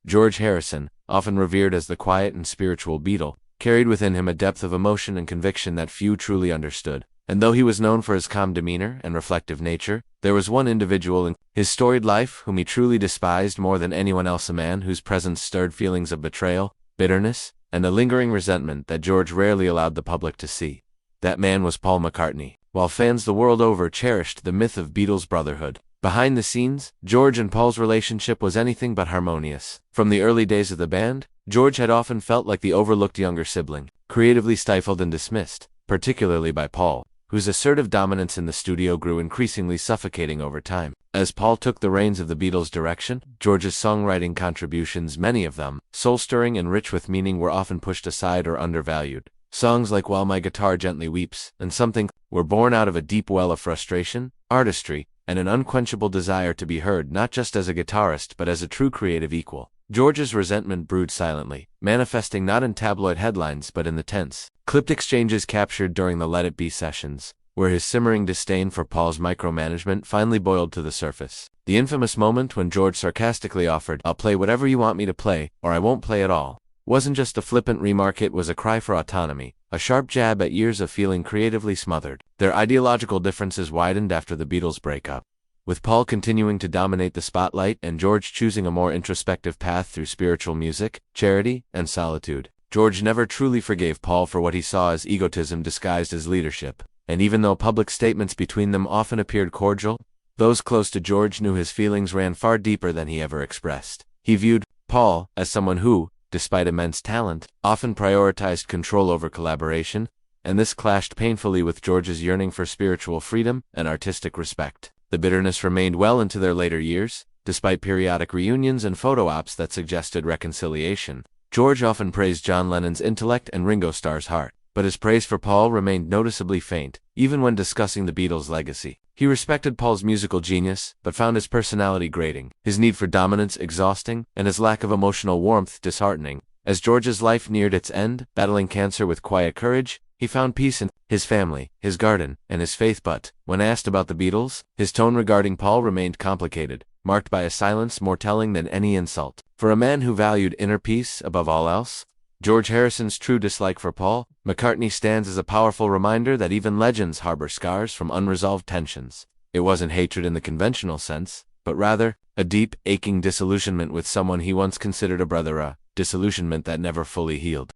George Harrison, often revered as the quiet and spiritual Beatle, carried within him a depth of emotion and conviction that few truly understood. And though he was known for his calm demeanor and reflective nature, there was one individual in his storied life whom he truly despised more than anyone else, a man whose presence stirred feelings of betrayal, bitterness, and a lingering resentment that George rarely allowed the public to see. That man was Paul McCartney. While fans the world over cherished the myth of Beatles brotherhood, behind the scenes, George and Paul's relationship was anything but harmonious. From the early days of the band, George had often felt like the overlooked younger sibling, creatively stifled and dismissed, particularly by Paul, whose assertive dominance in the studio grew increasingly suffocating over time. As Paul took the reins of the Beatles' direction, George's songwriting contributions, many of them soul-stirring and rich with meaning, were often pushed aside or undervalued. Songs like While My Guitar Gently Weeps and Something were born out of a deep well of frustration, artistry, and an unquenchable desire to be heard not just as a guitarist but as a true creative equal. George's resentment brewed silently, manifesting not in tabloid headlines but in the tense, clipped exchanges captured during the Let It Be sessions, where his simmering disdain for Paul's micromanagement finally boiled to the surface. The infamous moment when George sarcastically offered, "I'll play whatever you want me to play, or I won't play at all," wasn't just a flippant remark, it was a cry for autonomy, a sharp jab at years of feeling creatively smothered. Their ideological differences widened after the Beatles' breakup, with Paul continuing to dominate the spotlight and George choosing a more introspective path through spiritual music, charity, and solitude. George never truly forgave Paul for what he saw as egotism disguised as leadership, and even though public statements between them often appeared cordial, those close to George knew his feelings ran far deeper than he ever expressed. He viewed Paul as someone who, despite immense talent, often prioritized control over collaboration, and this clashed painfully with George's yearning for spiritual freedom and artistic respect. The bitterness remained well into their later years, despite periodic reunions and photo ops that suggested reconciliation. George often praised John Lennon's intellect and Ringo Starr's heart, but his praise for Paul remained noticeably faint, even when discussing the Beatles' legacy. He respected Paul's musical genius, but found his personality grating, his need for dominance exhausting, and his lack of emotional warmth disheartening. As George's life neared its end, battling cancer with quiet courage, he found peace in his family, his garden, and his faith, but when asked about the Beatles, his tone regarding Paul remained complicated, marked by a silence more telling than any insult. For a man who valued inner peace above all else, George Harrison's true dislike for Paul McCartney stands as a powerful reminder that even legends harbor scars from unresolved tensions. It wasn't hatred in the conventional sense, but rather a deep, aching disillusionment with someone he once considered a brother, a disillusionment that never fully healed.